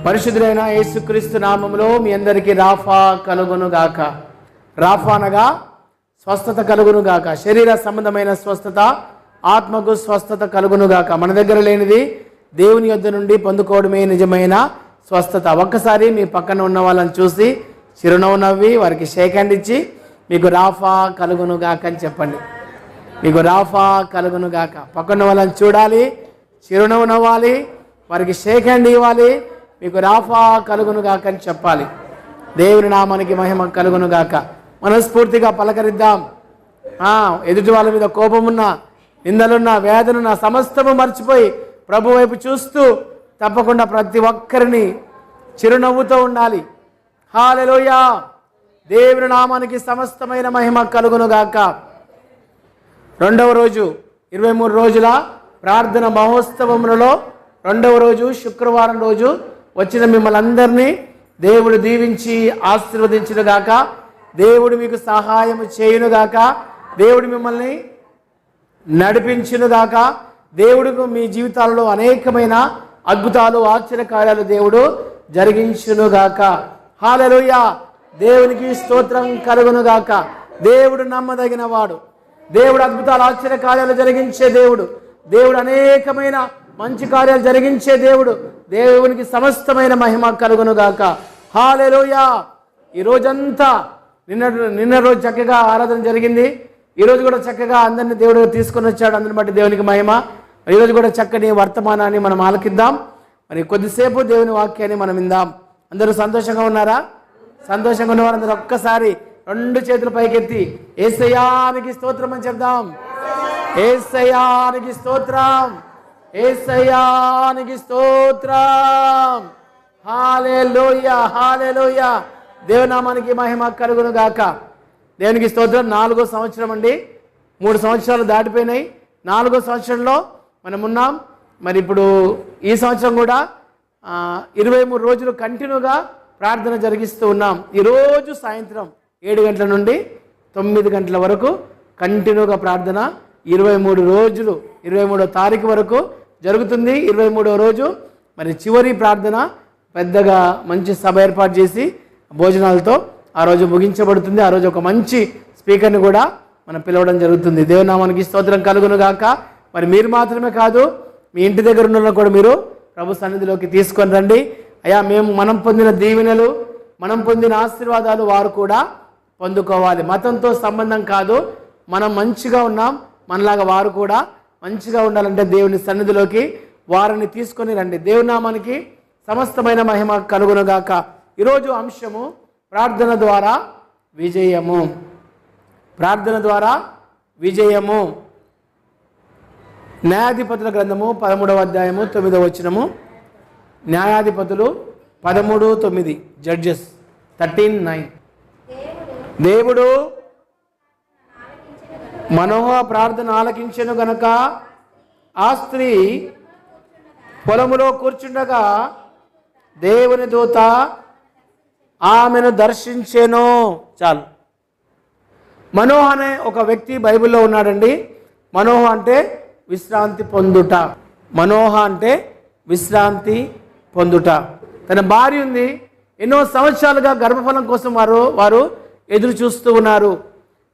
పరిశుద్ధుడైన యేసుక్రీస్తు నామములో మీ అందరికీ రాఫా కలుగును గాక. రాఫా అనగా స్వస్థత కలుగును గాక. శరీర సంబంధమైన స్వస్థత, ఆత్మకు స్వస్థత కలుగును గాక. మన దగ్గర లేనిది దేవుని యొద్ద నుండి పొందుకోవడమే నిజమైన స్వస్థత. ఒక్కసారి మీ పక్కన ఉన్న వాళ్ళని చూసి చిరునవ్వు నవ్వి వారికి షేక్ హ్యాండ్ ఇచ్చి మీకు రాఫా కలుగును గాక అని చెప్పండి. మీకు రాఫా కలుగును గాక. పక్కన వాళ్ళని చూడాలి, చిరునవ్వు నవ్వాలి, వారికి షేక్ హ్యాండ్ ఇవ్వాలి, మీకు రాఫా కలుగును గాక అని చెప్పాలి. దేవుని నామానికి మహిమ కలుగును గాక. మనస్ఫూర్తిగా పలకరిద్దాం. ఎదుటి వాళ్ళ మీద కోపమున్నా, నిందలున్నా, వేదనున్నా సమస్తము మర్చిపోయి ప్రభు వైపు చూస్తూ తప్పకుండా ప్రతి ఒక్కరిని చిరునవ్వుతో ఉండాలి. హల్లెలూయా. దేవుని నామానికి సమస్తమైన మహిమ కలుగును గాక. రెండవ రోజు 23 రోజుల ప్రార్థన మహోత్సవములలో రెండవ రోజు శుక్రవారం రోజు వచ్చిన మిమ్మల్ని అందరినీ దేవుడు దీవించి ఆశీర్వదించునుగాక. దేవుడు మీకు సహాయం చేయునుగాక. దేవుడు మిమ్మల్ని నడిపించునుగాక. దేవుడు మీ జీవితాలలో అనేకమైన అద్భుతాలు, ఆశ్చర్యకార్యాలు దేవుడు జరిగించునుగాక. హల్లెలూయా. దేవునికి స్తోత్రం కలుగునుగాక. దేవుడు నమ్మదగిన వాడు. దేవుడు అద్భుతాలు, ఆశ్చర్యకార్యాలు జరిగించే దేవుడు. దేవుడు అనేకమైన మంచి కార్యాలు జరిగించే దేవుడు. దేవునికి సమస్తమైన మహిమ కలుగునుగాక. హల్లెలూయా. ఈ రోజంతా నిన్న రోజు చక్కగా ఆరాధన జరిగింది. ఈరోజు కూడా చక్కగా అందరినీ దేవుడు తీసుకొని వచ్చాడు. అందరిని బట్టి దేవునికి మహిమ. ఈరోజు కూడా చక్కని వర్తమానాన్ని మనం ఆలకిద్దాం. మరి కొద్దిసేపు దేవుని వాక్యాన్ని మనం విందాం. అందరూ సంతోషంగా ఉన్నారా? సంతోషంగా ఉన్నవారు అందరూ ఒక్కసారి 2 చేతులు పైకెత్తి యేసయ్యానికి స్తోత్రం అని చెప్దాం. యేసయ్యానికి స్తోత్రం, యేసయ్యానికి స్తోత్రం. హల్లెలూయా, హల్లెలూయా. దేవునామానికి మహిమ కలుగును గాక. దేవునికి స్తోత్రం. 4వ సంవత్సరం అండి. 3 సంవత్సరాలు దాటిపోయినాయి. 4వ సంవత్సరంలో మనం ఉన్నాం. మరి ఇప్పుడు ఈ సంవత్సరం కూడా 23 రోజులు కంటిన్యూగా ప్రార్థన జరిగిస్తూ ఉన్నాం. ఈరోజు సాయంత్రం 7 గంటల నుండి 9 గంటల వరకు కంటిన్యూగా ప్రార్థన 23 రోజులు, 23వ తారీఖు వరకు జరుగుతుంది. 23వ రోజు మరి చివరి ప్రార్థన పెద్దగా మంచి సభ ఏర్పాటు చేసి భోజనాలతో ఆ రోజు ముగించబడుతుంది. ఆ రోజు ఒక మంచి స్పీకర్ని కూడా మనం పిలవడం జరుగుతుంది. దేవునామానికి స్తోత్రం కలుగును గాక. మరి మీరు మాత్రమే కాదు, మీ ఇంటి దగ్గర ఉన్న కూడా మీరు ప్రభు సన్నిధిలోకి తీసుకొని రండి. అయ్యా, మనం పొందిన దీవెనలు, మనం పొందిన ఆశీర్వాదాలు వారు కూడా పొందుకోవాలి. మతంతో సంబంధం కాదు. మనం మంచిగా ఉన్నాం, మనలాగా వారు కూడా మంచిగా ఉండాలంటే దేవుని సన్నిధిలోకి వారిని తీసుకొని రండి. దేవుని నామానికి సమస్తమైన మహిమ కలుగునుగాక. ఈరోజు అంశము ప్రార్థన ద్వారా విజయము. ప్రార్థన ద్వారా విజయము. న్యాయాధిపతుల గ్రంథము 13వ అధ్యాయము 9వ వచనము. న్యాయాధిపతులు 13:9. జడ్జెస్ 13:9. దేవుడు మనోహ ప్రార్థన ఆలకించెను గనక ఆ స్త్రీ పొలములో కూర్చుండగా దేవుని దూత ఆమెను దర్శించెను. చాలు. మనోహ అనే ఒక వ్యక్తి బైబిల్లో ఉన్నాడండి. మనోహ అంటే విశ్రాంతి పొందుట. మనోహ అంటే విశ్రాంతి పొందుట. తన భార్య ఉంది. ఎన్నో సంవత్సరాలుగా గర్భఫలం కోసం వారు ఎదురు చూస్తూ ఉన్నారు.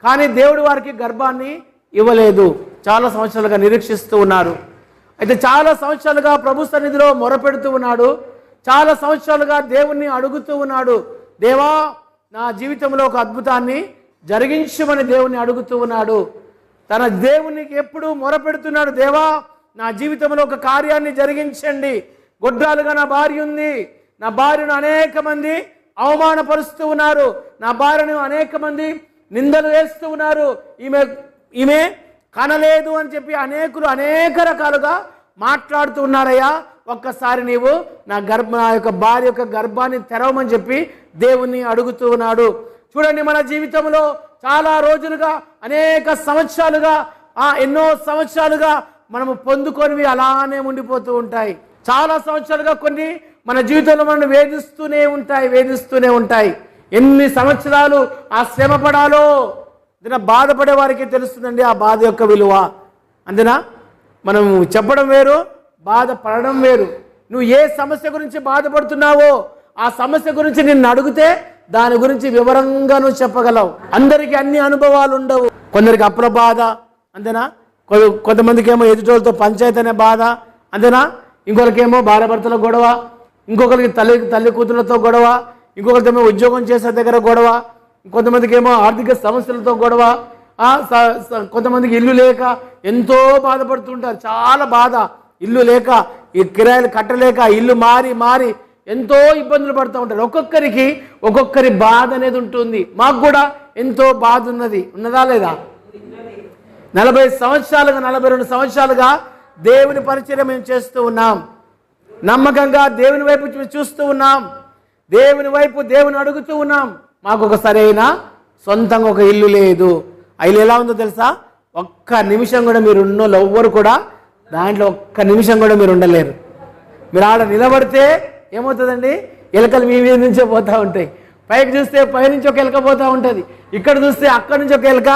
కానీ దేవుడు వారికి గర్భాన్ని ఇవ్వలేదు. చాలా సంవత్సరాలుగా నిరీక్షిస్తూ ఉన్నారు. అయితే చాలా సంవత్సరాలుగా ప్రభు సన్నిధిలో మొరపెడుతూ ఉన్నాడు. చాలా సంవత్సరాలుగా దేవుణ్ణి అడుగుతూ ఉన్నాడు. దేవా, నా జీవితంలో ఒక అద్భుతాన్ని జరిగించమని దేవుణ్ణి అడుగుతూ ఉన్నాడు. తన దేవునికి ఎప్పుడు మొరపెడుతున్నాడు. దేవా, నా జీవితంలో ఒక కార్యాన్ని జరిగించండి. గొడ్రాలుగా నా భార్య ఉంది. నా భార్యను అనేక మంది అవమానపరుస్తూ ఉన్నారు. నా భార్యను అనేక మంది నిందలు వేస్తూ ఉన్నారు. ఈమె కనలేదు అని చెప్పి అనేక రకాలుగా మాట్లాడుతూ ఉన్నారయ్యా. ఒక్కసారి నీవు నా యొక్క భార్య యొక్క గర్భాన్ని తెరవమని చెప్పి దేవుణ్ణి అడుగుతూ ఉన్నాడు. చూడండి, మన జీవితంలో చాలా రోజులుగా, అనేక సంవత్సరాలుగా, ఎన్నో సంవత్సరాలుగా మనము పొందుకొనివి అలానే ఉండిపోతూ ఉంటాయి. చాలా సంవత్సరాలుగా కొన్ని మన జీవితంలో మనం వేధిస్తూనే ఉంటాయి. ఎన్ని సంవత్సరాలు ఆ శ్రమ పడాలో బాధపడే వారికి తెలుస్తుందండి ఆ బాధ యొక్క విలువ. అంతేనా? మనం చెప్పడం వేరు, బాధపడడం వేరు. నువ్వు ఏ సమస్య గురించి బాధపడుతున్నావో ఆ సమస్య గురించి నిన్ను అడిగితే దాని గురించి వివరంగా నువ్వు చెప్పగలవు. అందరికీ అన్ని అనుభవాలు ఉండవు. కొందరికి అప్పుల బాధ, అంతేనా? కొంతమందికి ఏమో ఎదుటోళ్ళతో పంచాయతీ అనే బాధ, అంతేనా? ఇంకొకరికేమో భార్యాభర్తల గొడవ, ఇంకొకరికి తల్లి కూతుళ్ళతో గొడవ, ఇంకొకరికేమో ఉద్యోగం చేసే దగ్గర గొడవ, కొంతమందికి ఏమో ఆర్థిక సమస్యలతో గొడవ, కొంతమందికి ఇల్లు లేక ఎంతో బాధపడుతుంటారు. చాలా బాధ, ఇల్లు లేక, ఈ కిరాయిలు కట్టలేక, ఇల్లు మారి ఎంతో ఇబ్బందులు పడుతూ ఉంటారు. ఒక్కొక్కరికి ఒక్కొక్కరి బాధ అనేది ఉంటుంది. మాకు కూడా ఎంతో బాధ ఉన్నదా లేదా? 40 సంవత్సరాలుగా 42 సంవత్సరాలుగా దేవుని పరిచర్య మేము చేస్తూ ఉన్నాం. నమ్మకంగా దేవుని వైపు చూస్తూ ఉన్నాం. దేవుని అడుగుతూ ఉన్నాం. మాకు ఒక సరైన సొంతంగా ఒక ఇల్లు లేదు. ఆ ఇల్లు ఎలా ఉందో తెలుసా? ఒక్క నిమిషం కూడా మీరు ఉన్నోళ్ళు ఎవ్వరు కూడా దాంట్లో ఒక్క నిమిషం కూడా మీరు ఉండలేరు. మీరు ఆడ నిలబడితే ఏమవుతుందండి? ఎలకలు మీ మీద నుంచే పోతూ ఉంటాయి. పైకి చూస్తే పై నుంచి ఒక ఎలక పోతూ ఉంటుంది, ఇక్కడ చూస్తే అక్కడి నుంచి ఒక ఎలక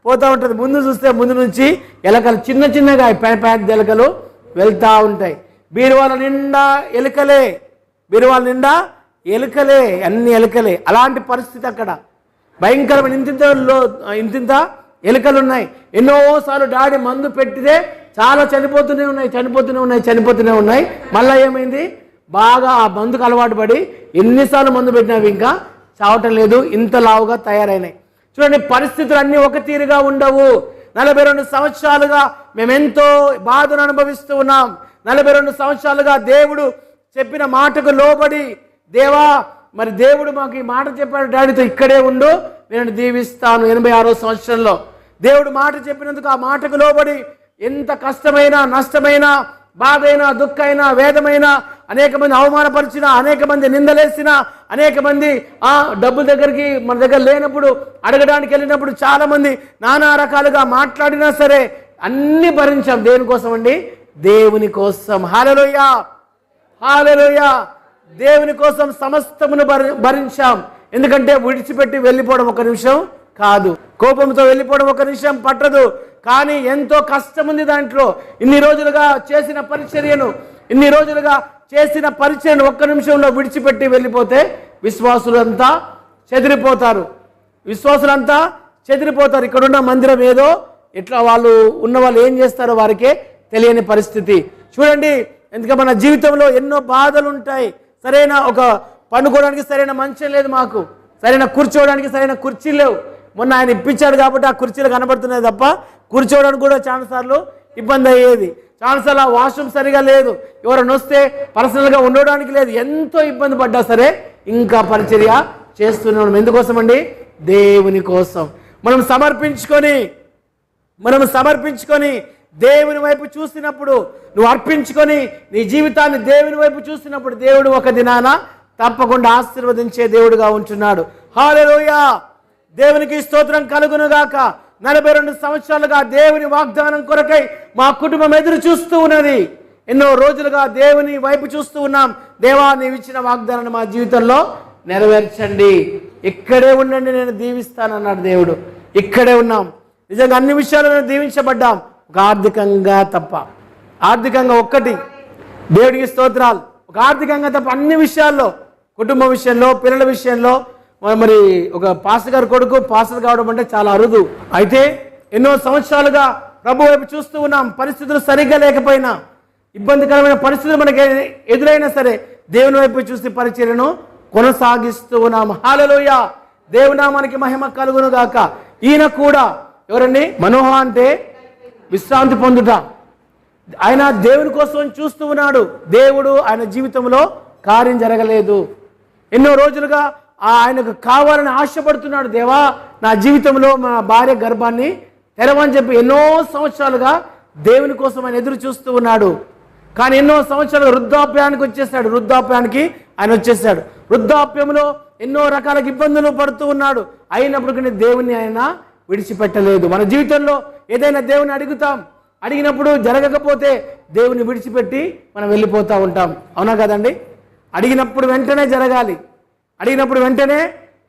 పోతూ ఉంటుంది, ముందు చూస్తే ముందు నుంచి ఎలకలు చిన్నగా పెద్ద ఎలకలు వెళ్తూ ఉంటాయి. బీరువాల నిండా ఎలుకలే, అన్ని ఎలుకలే. అలాంటి పరిస్థితి అక్కడ భయంకరమైన ఇంతింత ఎలుకలు ఉన్నాయి. ఎన్నోసార్లు డాడీ మందు పెట్టితే చాలా చనిపోతూనే ఉన్నాయి. మళ్ళీ ఏమైంది? బాగా ఆ మందుకు అలవాటు పడి ఎన్నిసార్లు మందు పెట్టినావి ఇంకా చావటం లేదు, ఇంత లావుగా తయారైనాయి. చూడండి, పరిస్థితులు అన్నీ ఒక తీరుగా ఉండవు. 42 సంవత్సరాలుగా మేమెంతో బాధను అనుభవిస్తూ ఉన్నాం. 42 సంవత్సరాలుగా దేవుడు చెప్పిన మాటకు లోబడి, దేవా మరి దేవుడు మాకు ఈ మాట చెప్పాడు, డాడీతో ఇక్కడే ఉండు, నేను దీవిస్తాను. 86వ సంవత్సరంలో దేవుడు మాట చెప్పినందుకు ఆ మాటకు లోబడి ఎంత కష్టమైనా, నష్టమైనా, బాధైనా, దుఃఖైనా, వేదమైనా, అనేక మంది అవమానపరిచిన, అనేక మంది నిందలేసిన, అనేక మంది డబ్బుల దగ్గరికి మన దగ్గర లేనప్పుడు అడగడానికి వెళ్ళినప్పుడు చాలా మంది నానా రకాలుగా మాట్లాడినా సరే అన్ని భరించాం. దేనికోసం అండి? దేవుని కోసం. హల్లెలూయా, హల్లెలూయా. దేవుని కోసం సమస్తమును భరించాం. ఎందుకంటే విడిచిపెట్టి వెళ్ళిపోవడం ఒక నిమిషం కాదు, కోపంతో వెళ్ళిపోవడం ఒక నిమిషం పట్టదు. కానీ ఎంతో కష్టం ఉంది దాంట్లో. ఇన్ని రోజులుగా చేసిన పరిచర్యను ఒక్క నిమిషంలో విడిచిపెట్టి వెళ్ళిపోతే విశ్వాసులంతా చెదిరిపోతారు. ఇక్కడున్న మందిరం ఏదో ఇట్లా వాళ్ళు ఏం చేస్తారో వారికే తెలియని పరిస్థితి. చూడండి, ఎందుకంటే మన జీవితంలో ఎన్నో బాధలు ఉంటాయి. సరైన ఒక పండుకోవడానికి సరైన మంచం లేదు, మాకు సరైన కూర్చోవడానికి సరైన కుర్చీలు లేవు. మొన్న ఆయన ఇప్పించాడు కాబట్టి ఆ కుర్చీలు కనబడుతున్నాయి తప్ప కూర్చోవడానికి కూడా చాలాసార్లు ఇబ్బంది అయ్యేది. చాలాసార్లు ఆ వాష్రూమ్ సరిగా లేదు, ఎవరైనా వస్తే పర్సనల్గా ఉండడానికి లేదు. ఎంతో ఇబ్బంది పడ్డా సరే ఇంకా పరిచర్య చేస్తున్నాం. ఎందుకోసం అండి? దేవుని కోసం. మనం సమర్పించుకొని దేవుని వైపు చూసినప్పుడు, నువ్వు అర్పించుకొని నీ జీవితాన్ని దేవుని వైపు చూసినప్పుడు దేవుడు ఒక దినాన తప్పకుండా ఆశీర్వదించే దేవుడుగా ఉంటున్నాడు. హల్లెలూయా, దేవునికి స్తోత్రం కలుగునుగాక. 42 సంవత్సరాలుగా దేవుని వాగ్దానం కొరకై మా కుటుంబం ఎదురు చూస్తూ ఉన్నది. ఎన్నో రోజులుగా దేవుని వైపు చూస్తూ ఉన్నాం. దేవా, నీవు ఇచ్చిన వాగ్దానాన్ని మా జీవితంలో నెరవేర్చండి, ఇక్కడే ఉండండి, నేను దీవిస్తానన్నాడు దేవుడు. ఇక్కడే ఉన్నాం. నిజంగా అన్ని విషయాలను దీవించబడ్డాం, ఒక ఆర్థికంగా తప్ప. ఆర్థికంగా ఒక్కటి, దేవుడికి స్తోత్రాలు. ఒక ఆర్థికంగా తప్ప అన్ని విషయాల్లో, కుటుంబం విషయంలో, పిల్లల విషయంలో, మరి ఒక పాస్టర్ గారి కొడుకు పాస్టర్ కావడం అంటే చాలా అరుదు. అయితే ఎన్నో సంవత్సరాలుగా ప్రభు వైపు చూస్తూ ఉన్నాం. పరిస్థితులు సరిగ్గా లేకపోయినా, ఇబ్బందికరమైన పరిస్థితులు మనకి ఎదురైనా సరే దేవుని వైపు చూసి పరిచర్యను కొనసాగిస్తూ ఉన్నాం. హల్లెలూయా, దేవునామానికి మహిమ కలుగును గాక. ఈయన కూడా ఎవరండి? మనోహ అంటే విశ్రాంతి పొందుట. ఆయన దేవుని కోసం చూస్తూ ఉన్నాడు. దేవుడు ఆయన జీవితంలో కార్యం జరగలేదు. ఎన్నో రోజులుగా ఆయనకు కావాలని ఆశపడుతున్నాడు. దేవా, నా జీవితంలో మా భార్య గర్భాన్ని తెరవని చెప్పి ఎన్నో సంవత్సరాలుగా దేవుని కోసం ఆయన ఎదురు చూస్తూ ఉన్నాడు. కానీ ఎన్నో సంవత్సరాలు వృద్ధాప్యానికి వచ్చేసాడు. వృద్ధాప్యంలో ఎన్నో రకాల ఇబ్బందులు పడుతూ ఉన్నాడు. అయినప్పటికీ దేవుని ఆయన విడిచిపెట్టలేదు. మన జీవితంలో ఏదైనా దేవుని అడిగినప్పుడు జరగకపోతే దేవుని విడిచిపెట్టి మనం వెళ్ళిపోతూ ఉంటాం. అవునా కదండి? అడిగినప్పుడు వెంటనే జరగాలి, అడిగినప్పుడు వెంటనే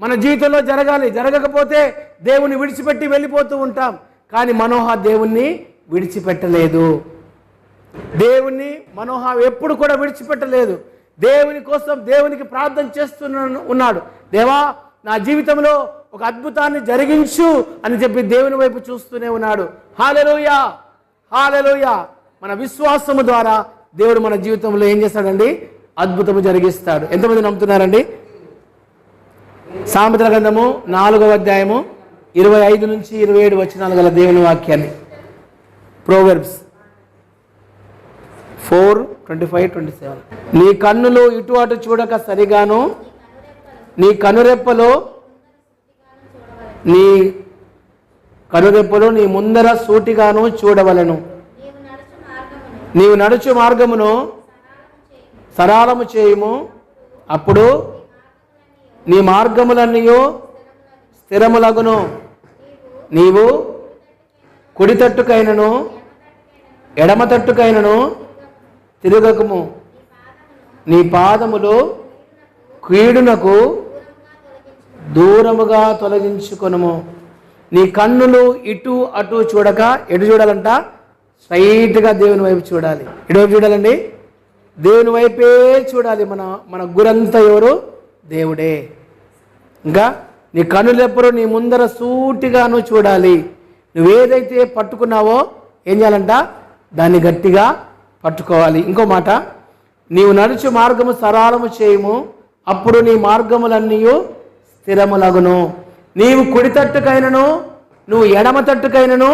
మన జీవితంలో జరగాలి. జరగకపోతే దేవుని విడిచిపెట్టి వెళ్ళిపోతూ ఉంటాం. కానీ మనోహ దేవుణ్ణి విడిచిపెట్టలేదు. దేవుణ్ణి మనోహ ఎప్పుడు కూడా విడిచిపెట్టలేదు. దేవుని కోసం దేవునికి ప్రార్థన ఉన్నాడు. దేవా, నా జీవితంలో ఒక అద్భుతాన్ని జరిగించు అని చెప్పి దేవుని వైపు చూస్తూనే ఉన్నాడు. హల్లెలూయా, హల్లెలూయా. మన విశ్వాసము ద్వారా దేవుడు మన జీవితంలో ఏం చేస్తాడండి? అద్భుతము జరిగిస్తాడు. ఎంతమంది నమ్ముతున్నారండి? సామెతల గ్రంథము 4వ అధ్యాయము 25 నుంచి 27 వచనాలు గల దేవుని వాక్యాన్ని. ప్రోవర్బ్స్ 4:25-27. నీ కన్నులు ఇటు అటు చూడక సరిగాను, నీ కనురెప్పలో నీ ముందర సూటిగాను చూడవలను. నీవు నడుచు మార్గమును సరళము చేయుము, అప్పుడు నీ మార్గములన్నీ స్థిరములగును. నీవు కుడి తట్టుకైనను ఎడమ తట్టుకైనను తిరగకము. నీ పాదములు కీడునకు దూరముగా తొలగించుకొనుము. నీ కన్నులు ఇటు అటు చూడక, ఎటు చూడాలంట? స్ట్రైట్గా దేవుని వైపు చూడాలి. ఎటువైపు చూడాలండి? దేవుని వైపే చూడాలి. మన గురంతా ఎవరు? దేవుడే. ఇంకా నీ కన్నులు ఎప్పుడు నీ ముందర సూటిగాను చూడాలి. నువ్వేదైతే పట్టుకున్నావో ఏం చేయాలంట? దాన్ని గట్టిగా పట్టుకోవాలి. ఇంకో మాట, నీవు నడుచు మార్గము సరళము చేయుము, అప్పుడు నీ మార్గములన్నీ స్థిరములగును. నీవు కుడి తట్టుకైనను నువ్వు ఎడమ తట్టుకైనను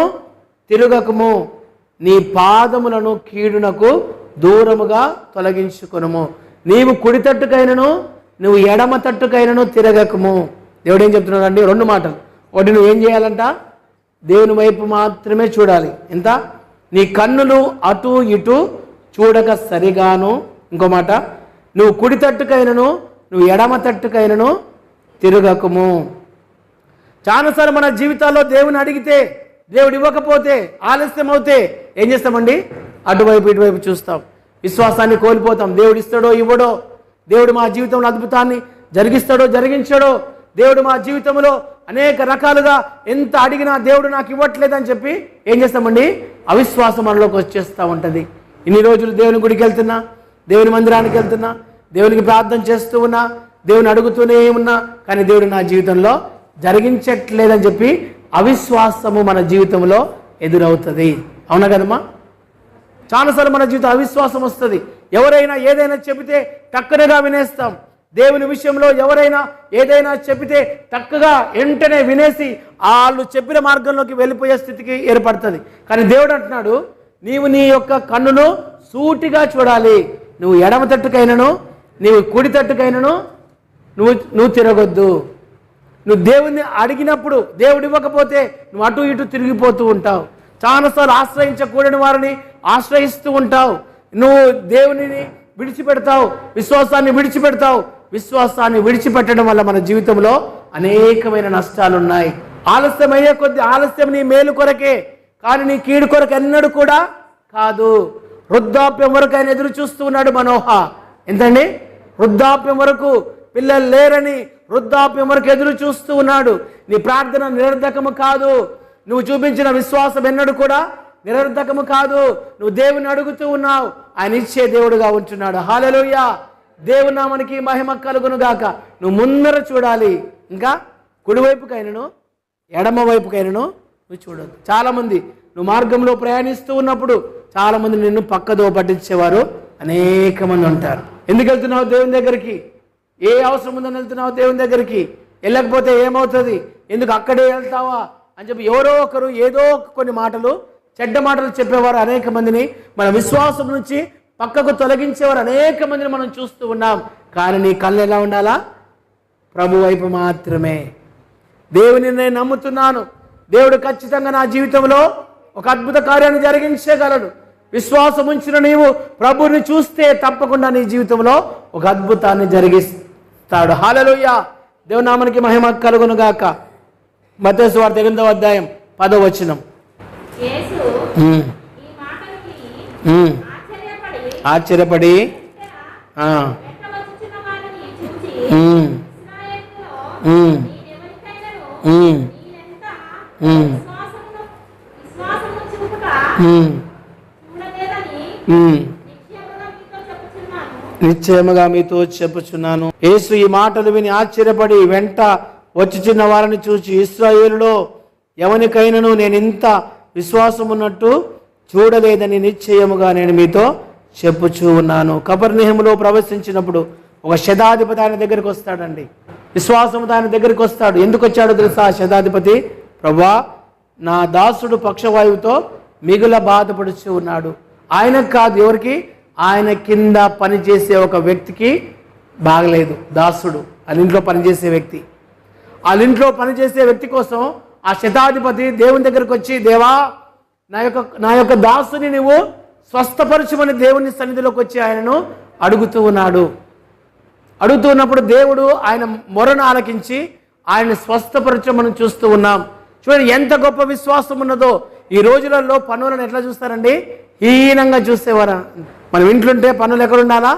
తిరగకము. నీ పాదములను కీడునకు దూరముగా తొలగించుకొనుము. నీవు కుడి తట్టుకైనను నువ్వు ఎడమ తట్టుకైనను తిరగకము. దేవుడు ఏం చెప్తున్నాడు అండి? 2 మాటలు. ఒకటి, నువ్వేం చేయాలంట? దేవుని వైపు మాత్రమే చూడాలి. ఎంత? నీ కన్నులు అటు ఇటు చూడక సరిగాను. ఇంకో మాట, నువ్వు కుడి తట్టుకైనను నువ్వు ఎడమ తట్టుకైనను తిరగకము. చాలాసార్లు మన జీవితాల్లో దేవుని అడిగితే, దేవుడు ఇవ్వకపోతే, ఆలస్యం అవుతే ఏం చేస్తామండి? అటువైపు ఇటువైపు చూస్తాం. విశ్వాసాన్ని కోల్పోతాం. దేవుడు ఇస్తాడో ఇవ్వడో, దేవుడు మా జీవితంలో అద్భుతాన్ని జరిగిస్తాడో జరిగించాడో, దేవుడు మా జీవితంలో అనేక రకాలుగా ఎంత అడిగినా దేవుడు నాకు ఇవ్వట్లేదని చెప్పి ఏం చేస్తామండి? అవిశ్వాసం మనలోకి వచ్చేస్తూ ఉంటుంది. ఇన్ని రోజులు దేవుని గుడికి వెళ్తున్నా, దేవుని మందిరానికి వెళ్తున్నా, దేవునికి ప్రార్థన చేస్తూ ఉన్నా, దేవుని అడుగుతూనే ఉన్నా, కానీ దేవుడు నా జీవితంలో జరిగించట్లేదని చెప్పి అవిశ్వాసము మన జీవితంలో ఎదురవుతుంది. అవునా కదమ్మా? చాలాసార్లు మన జీవితం అవిశ్వాసం వస్తుంది. ఎవరైనా ఏదైనా చెబితే టక్కునగా వినేస్తాం. దేవుని విషయంలో ఎవరైనా ఏదైనా చెబితే చక్కగా వెంటనే వినేసి వాళ్ళు చెప్పిన మార్గంలోకి వెళ్ళిపోయే స్థితికి ఏర్పడుతుంది. కానీ దేవుడు అంటున్నాడు, నీవు నీ యొక్క కన్నును సూటిగా చూడాలి. నువ్వు ఎడమ తట్టుకైనను నీవు కుడి తట్టుకైనను నువ్వు తిరగొద్దు. నువ్వు దేవుణ్ణి అడిగినప్పుడు దేవుడు ఇవ్వకపోతే నువ్వు అటు ఇటు తిరిగిపోతూ ఉంటావు. చాలాసార్లు ఆశ్రయించకూడని వారిని ఆశ్రయిస్తూ ఉంటావు. నువ్వు దేవునిని విడిచిపెడతావు, విశ్వాసాన్ని విడిచిపెడతావు. విశ్వాసాన్ని విడిచిపెట్టడం వల్ల మన జీవితంలో అనేకమైన నష్టాలు ఉన్నాయి. ఆలస్యమయ్యే కొద్ది ఆలస్యం నీ మేలు కొరకే, కానీ నీ కీడు కొరకు ఎన్నడూ కూడా కాదు. వృద్ధాప్యం వరకు ఆయన ఎదురు చూస్తూ ఉన్నాడు మనోహ. ఎంతండి? వృద్ధాప్యం వరకు, పిల్లలు లేరని వృద్ధాప్యం వరకు ఎదురు చూస్తూ ఉన్నాడు. నీ ప్రార్థన నిరర్ధకము కాదు. నువ్వు చూపించిన విశ్వాసం ఎన్నడూ కూడా నిరర్ధకము కాదు. నువ్వు దేవుని అడుగుతూ ఉన్నావు, ఆయన ఇచ్చే దేవుడుగా ఉంటున్నాడు. హల్లెలూయా. దేవుని నామానికి మహిమ కలుగును గాక. నువ్వు ముందర చూడాలి. ఇంకా కుడివైపుకైనను ఎడమ వైపుకైనను నువ్వు చూడొద్దు. చాలామంది నువ్వు మార్గంలో ప్రయాణిస్తూ ఉన్నప్పుడు చాలామంది నిన్ను పక్కదో పట్టించేవారు అనేక మంది ఉంటారు. ఎందుకు వెళ్తున్నావు దేవుని దగ్గరికి? ఏ అవసరం ఉందని వెళ్తున్నావు దేవుని దగ్గరికి? వెళ్ళకపోతే ఏమవుతుంది? ఎందుకు అక్కడే వెళ్తావా అని చెప్పి ఎవరో ఒకరు ఏదో కొన్ని మాటలు, చెడ్డ మాటలు చెప్పేవారు అనేక మందిని, మన విశ్వాసం నుంచి పక్కకు తొలగించేవారు అనేక మందిని మనం చూస్తూ ఉన్నాం. కానీ నీ కళ్ళు ఎలా ఉండాలా? ప్రభు వైపు మాత్రమే. దేవుని నేను నమ్ముతున్నాను, దేవుడు ఖచ్చితంగా నా జీవితంలో ఒక అద్భుత కార్యాన్ని జరిగించగలడు. విశ్వాసం ఉంచిన నీవు ప్రభుని చూస్తే తప్పకుండా నీ జీవితంలో ఒక అద్భుతాన్ని జరిగిస్తాడు. హల్లెలూయా. దేవుని నామానికి మహిమ కలుగును గాక. మత్తయి సువార్త 8వ అధ్యాయం 10వ వచనం. ఆశ్చర్యపడి నిశ్చయముగా మీతో చెప్పుచున్నాను. యేసు ఈ మాటలు విని ఆశ్చర్యపడి వెంట వచ్చుచున్న వారిని చూచి, ఇశ్రాయేలులో ఎవనికైనను నేను ఇంత విశ్వాసం ఉన్నట్టు చూడలేదని నిశ్చయముగా నేను మీతో చెప్పుచూ ఉన్నాను. కపెర్నహూములో ప్రవేశించినప్పుడు ఒక శతాధిపతి ఆయన దగ్గరికి వస్తాడండి. విశ్వాసంతో ఆయన దగ్గరికి వస్తాడు. ఎందుకు వచ్చాడో తెలుసా? ఆ శతాధిపతి, ప్రభువా, నా దాసుడు పక్షవాయువుతో మిగుల బాధపడుచు ఉన్నాడు. ఆయనకు కాదు, ఎవరికి? ఆయన కింద పనిచేసే ఒక వ్యక్తికి బాగలేదు. దాసుడు, వాళ్ళ ఇంట్లో పనిచేసే వ్యక్తి, వాళ్ళ ఇంట్లో పనిచేసే వ్యక్తి కోసం ఆ శతాధిపతి దేవుని దగ్గరికి వచ్చి, దేవా, నా యొక్క దాసుని నువ్వు స్వస్థపరచమని దేవుని సన్నిధిలోకి వచ్చి ఆయనను అడుగుతూ ఉన్నాడు. అడుగుతున్నప్పుడు దేవుడు ఆయన మొరను ఆలకించి ఆయన్ని స్వస్థపరచమని చూస్తూ ఉన్నాం. చూడండి ఎంత గొప్ప విశ్వాసం ఉన్నదో. ఈ రోజులలో పనులను ఎట్లా చూస్తారండి? హీనంగా చూసేవారు. మనం ఇంట్లుంటే పనులు ఎక్కడ ఉండాలా?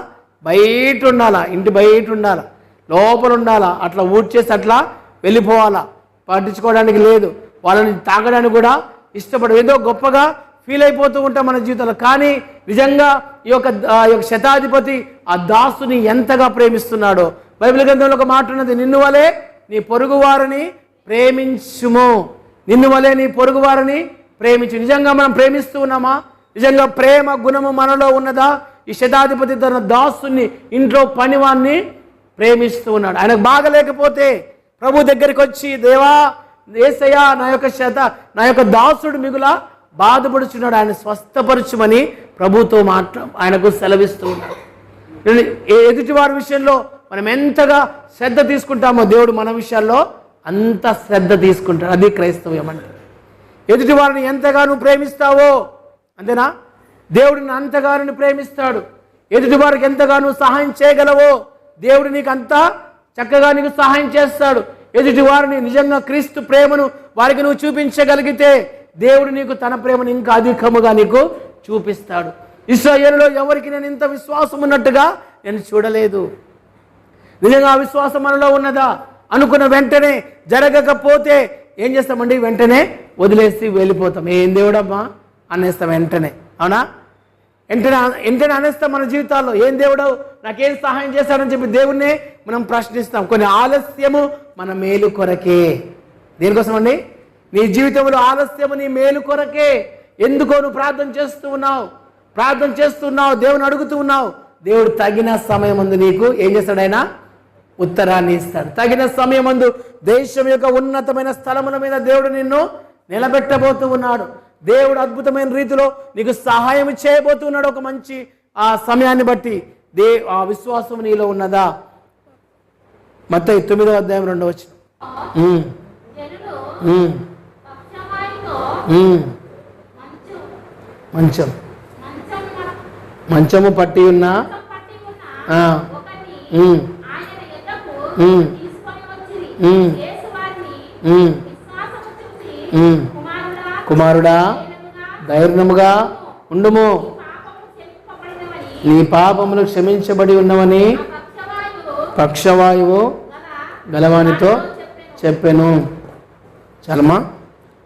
బయట ఉండాలా, ఇంటి బయట ఉండాలా, లోపల ఉండాలా, అట్లా ఊడ్చేసి అట్లా వెళ్ళిపోవాలా, పట్టించుకోవడానికి లేదు. వాళ్ళని తాగడానికి కూడా ఇష్టపడు, ఏదో గొప్పగా ఫీల్ అయిపోతూ ఉంటాం మన జీవితంలో. కానీ నిజంగా ఈ యొక్క శతాధిపతి ఆ దాసుని ఎంతగా ప్రేమిస్తున్నాడో. బైబిల్ గ్రంథంలో ఒక మాట ఉన్నది, నిన్ను వలే నీ పొరుగు వారిని ప్రేమించుము, నిన్ను వలే నీ పొరుగు వారిని ప్రేమించు. నిజంగా మనం ప్రేమిస్తూ ఉన్నామా? నిజంగా ప్రేమ గుణము మనలో ఉన్నదా? ఈ శతాధిపతి తన దాసుని, ఇంట్లో పనివాన్ని ప్రేమిస్తూ ఉన్నాడు. ఆయనకు బాగలేకపోతే ప్రభు దగ్గరికి వచ్చి, దేవా, యేసయ్యా, నా యొక్క దాసుడు మిగుల బాధపడుచున్నాడు, ఆయన స్వస్థపరచుమని ప్రభుతో ఆయనకు సెలవిస్తూ ఉన్నాడు. ఎదుటి వారి విషయంలో మనం ఎంతగా శ్రద్ధ తీసుకుంటామో దేవుడు మన విషయాల్లో అంత శ్రద్ధ తీసుకుంటాడు. అది క్రైస్తవ్యం అంటే. ఎదుటి వారిని ఎంతగా నువ్వు ప్రేమిస్తావో, అంతేనా, దేవుడిని అంతగా ప్రేమిస్తాడు. ఎదుటి వారికి ఎంతగా నువ్వు సహాయం చేయగలవో దేవుడు నీకు అంతా చక్కగా నీకు సహాయం చేస్తాడు. ఎదుటి వారిని నిజంగా క్రీస్తు ప్రేమను వారికి నువ్వు చూపించగలిగితే దేవుడు నీకు తన ప్రేమను ఇంకా అధికముగా నీకు చూపిస్తాడు. ఇశ్రాయేలులో ఎవరికి నేను ఇంత విశ్వాసం ఉన్నట్టుగా నేను చూడలేదు. నిజంగా ఆ విశ్వాసం మనలో ఉన్నదా? అనుకున్న వెంటనే జరగకపోతే ఏం చేస్తామండి? వెంటనే వదిలేసి వెళ్ళిపోతాం. ఏం దేవుడమ్మా అనేస్తాం వెంటనే, అవునా? వెంటనే అనేస్తాం మన జీవితాల్లో. ఏం దేవుడు నాకేం సహాయం చేశాడని చెప్పి దేవుణ్ణే మనం ప్రశ్నిస్తాం. కొన్ని ఆలస్యము మన మేలు కొరకే. దేనికోసం అండి? నీ జీవితంలో ఆలస్యము నీ మేలు కొరకే. ఎందుకో నువ్వు ప్రార్థన చేస్తున్నావు, దేవుని అడుగుతూ ఉన్నావు. దేవుడు తగిన సమయమందు నీకు ఏం చేస్తాడు? ఆయన ఉత్తరాన్ని ఇస్తాడు. తగిన సమయమందు దేశం యొక్క ఉన్నతమైన స్థలముల మీద దేవుడు నిన్ను నిలబెట్టబోతూ ఉన్నాడు. దేవుడు అద్భుతమైన రీతిలో నీకు సహాయం చేయబోతున్నాడు. ఒక మంచి ఆ సమయాన్ని బట్టి ఆ విశ్వాసం నీలో ఉన్నదా? మత్తయి 9వ అధ్యాయం 2వ వచనం. మంచము పట్టి ఉన్న కుమారుడా, ధైర్యముగా ఉండుము, నీ పాపములు క్షమించబడి ఉన్నవని పక్షవాయువు గలవానితో చెప్పాను. చాలమ్మా,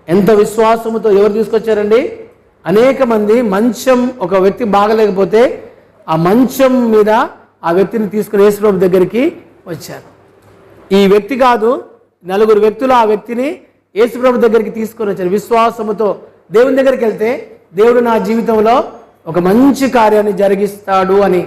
ఎంత విశ్వాసముతో ఎవరు తీసుకొచ్చారండి? అనేక మంది. ఒక వ్యక్తి బాగలేకపోతే ఆ మంచం మీద ఆ వ్యక్తిని తీసుకుని యేసుప్రభు దగ్గరికి వచ్చారు. ఈ వ్యక్తి కాదు, 4 వ్యక్తులు ఆ వ్యక్తిని యేసుప్రభు దగ్గరికి తీసుకొని వచ్చారు. విశ్వాసముతో దేవుని దగ్గరికి వెళ్తే దేవుడు నా జీవితంలో ఒక మంచి కార్యాన్ని జరిగిస్తాడు అని,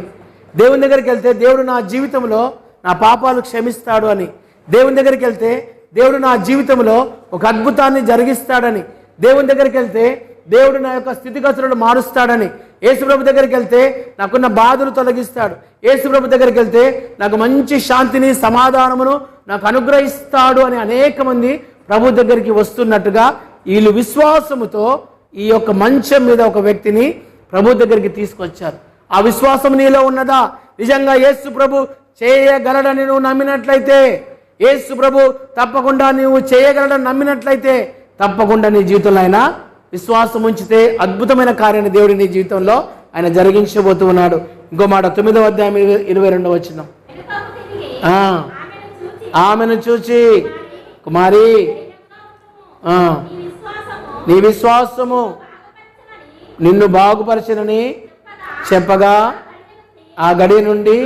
దేవుని దగ్గరికి వెళ్తే దేవుడు నా జీవితంలో నా పాపాలు క్షమిస్తాడు అని, దేవుని దగ్గరికి వెళ్తే దేవుడు నా జీవితంలో ఒక అద్భుతాన్ని జరిగిస్తాడని, దేవుని దగ్గరికి వెళ్తే దేవుడు నా యొక్క స్థితిగతులను మారుస్తాడని, యేసుప్రభు దగ్గరికి వెళ్తే నాకున్న బాధలు తొలగిస్తాడు, యేసుప్రభు దగ్గరికి వెళ్తే నాకు మంచి శాంతిని సమాధానమును నాకు అనుగ్రహిస్తాడు అని అనేక మంది ప్రభు దగ్గరికి వస్తున్నట్టుగా వీళ్ళు విశ్వాసముతో ఈ యొక్క మంచం మీద ఒక వ్యక్తిని ప్రభు దగ్గరికి తీసుకొచ్చారు. ఆ విశ్వాసం నీలో ఉన్నదా? నిజంగా యేసు ప్రభు చేయగలడని నువ్వు నమ్మినట్లయితే, యేసు ప్రభు తప్పకుండా నువ్వు చేయగలడని నమ్మినట్లయితే తప్పకుండా నీ జీవితంలో ఆయన విశ్వాసం ఉంచితే అద్భుతమైన కార్యాన్ని దేవుడు నీ జీవితంలో ఆయన జరిగించబోతూ ఉన్నాడు. ఇంకో మాట 9వ అధ్యాయం 22వ వచనం. ఆమెను చూచి, కుమారి, నీ విశ్వాసము నిన్ను బాగుపరచనని చెప్పగా ఆ గడియ నుండి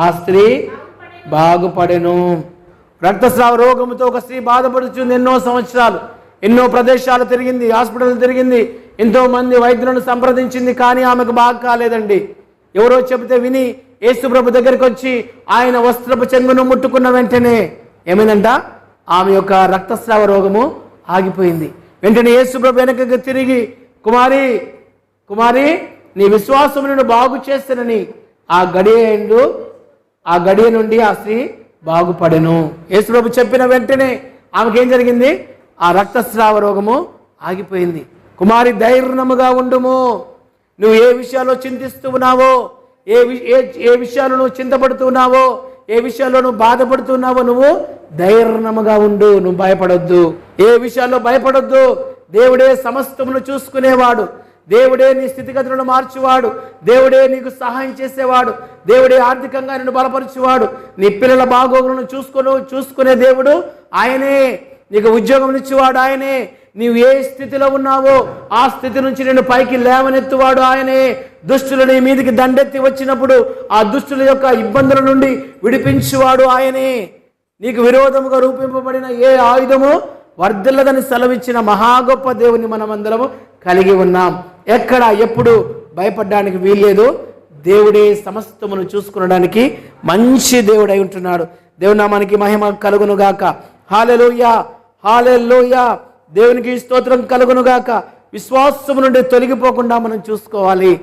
ఆ స్త్రీ బాగుపడెను. రక్తస్రావ రోగముతో ఒక స్త్రీ బాధపడుతుంది. ఎన్నో సంవత్సరాలు ఎన్నో ప్రదేశాలు తిరిగింది, హాస్పిటల్ తిరిగింది, ఎంతోమంది వైద్యులను సంప్రదించింది, కానీ ఆమెకు బాగా కాలేదండి. ఎవరో చెబితే విని యేసు ప్రభు దగ్గరికి వచ్చి ఆయన వస్త్రపు చెంగును ముట్టుకున్న వెంటనే ఏమైందంట, ఆమె యొక్క రక్తస్రావ రోగము ఆగిపోయింది. వెంటనే యేసు ప్రభు వెనకకి తిరిగి, కుమారి కుమారి నీ విశ్వాసమును బాగు చేస్తానని ఆ గడియ నుండి ఆ స్త్రీ బాగుపడెను. యేసు ప్రభు చెప్పిన వెంటనే ఆమెకేం జరిగింది, ఆ రక్తస్రావ రోగము ఆగిపోయింది. కుమారి ధైర్యముగా ఉండుము, నువ్వు ఏ విషయాల్లో చింతిస్తూ ఉన్నావో, ఏ విషయాల్లో నువ్వు చింతపడుతున్నావో, ఏ విషయాల్లో నువ్వు బాధపడుతున్నావో నువ్వు ధైర్యముగా ఉండు, నువ్వు భయపడొద్దు. ఏ విషయాల్లో భయపడొద్దు. దేవుడే సమస్తమును చూసుకునేవాడు, దేవుడే నీ స్థితిగతులను మార్చేవాడు, దేవుడే నీకు సహాయం చేసేవాడు, దేవుడే ఆర్థికంగా నిన్ను బలపరిచేవాడు, నీ పిల్లల బాగోగులను చూసుకునే దేవుడు ఆయనే, నీకు ఉద్యోగం ఇచ్చేవాడు ఆయనే, నీవు ఏ స్థితిలో ఉన్నావో ఆ స్థితి నుంచి నేను పైకి లేవనెత్తువాడు ఆయనే. దుష్టులు నీ మీదికి దండెత్తి వచ్చినప్పుడు ఆ దుష్టుల యొక్క ఇబ్బందుల నుండి విడిపించువాడు ఆయనే. నీకు విరోధముగా రూపింపబడిన ఏ ఆయుధము వర్ధిల్లదని సెలవిచ్చిన మహా గొప్ప దేవుని మనమందరము కలిగి ఉన్నాం. ఎక్కడ ఎప్పుడు భయపడడానికి వీల్లేదు. దేవుడే సమస్తమును చూసుకునడానికి మంచి దేవుడై ఉంటున్నాడు. దేవుని నామానికి మహిమ కలుగునుగాక. హల్లెలూయా, హల్లెలూయా. దేవునికి స్తోత్రం కలుగునుగాక. విశ్వాసం నుండి తొలగిపోకుండా మనం చూసుకోవాలి.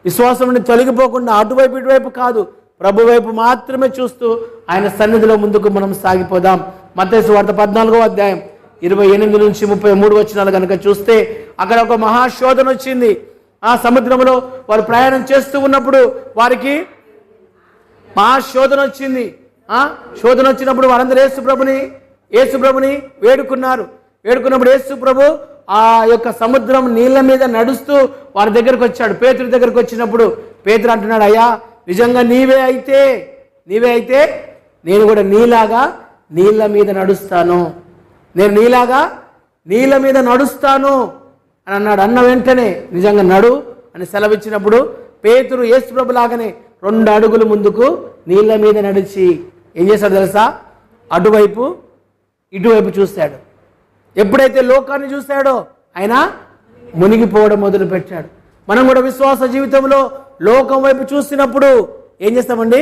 విశ్వాసం నుండి తొలగిపోకుండా అటువైపు ఇటువైపు కాదు, ప్రభు వైపు మాత్రమే చూస్తూ ఆయన సన్నిధిలో ముందుకు మనం సాగిపోదాం. మత్తయి సువార్త 14వ అధ్యాయం 28 నుంచి 33 వచనాలు కనుక చూస్తే అక్కడ ఒక మహాశోధన వచ్చింది. ఆ సముద్రంలో వారు ప్రయాణం చేస్తూ ఉన్నప్పుడు వారికి మహాశోధన వచ్చింది. శోధన వచ్చినప్పుడు వారందరూ యేసు ప్రభుని వేడుకున్నప్పుడు యేసు ప్రభు ఆ యొక్క సముద్రం నీళ్ళ మీద నడుస్తూ వారి దగ్గరకు వచ్చాడు. పేతురు దగ్గరకు వచ్చినప్పుడు పేతురు అంటున్నాడు, అయ్యా నిజంగా నీవే అయితే నేను కూడా నీలాగా నీళ్ళ మీద నడుస్తాను, నేను నీలాగా నీళ్ళ మీద నడుస్తాను అని అన్నాడు. అన్న వెంటనే నిజంగా నడు అని సెలవిచ్చినప్పుడు పేతురు యేసు ప్రభు లాగానే 2 అడుగులు ముందుకు నీళ్ళ మీద నడిచి ఏం చేశాడు తెలుసా, అటువైపు ఇటువైపు చూశాడు. ఎప్పుడైతే లోకాన్ని చూశాడో ఆయన మునిగిపోవడం మొదలుపెట్టాడు. మనం కూడా విశ్వాస జీవితంలో లోకం వైపు చూసినప్పుడు ఏం చేస్తామండి,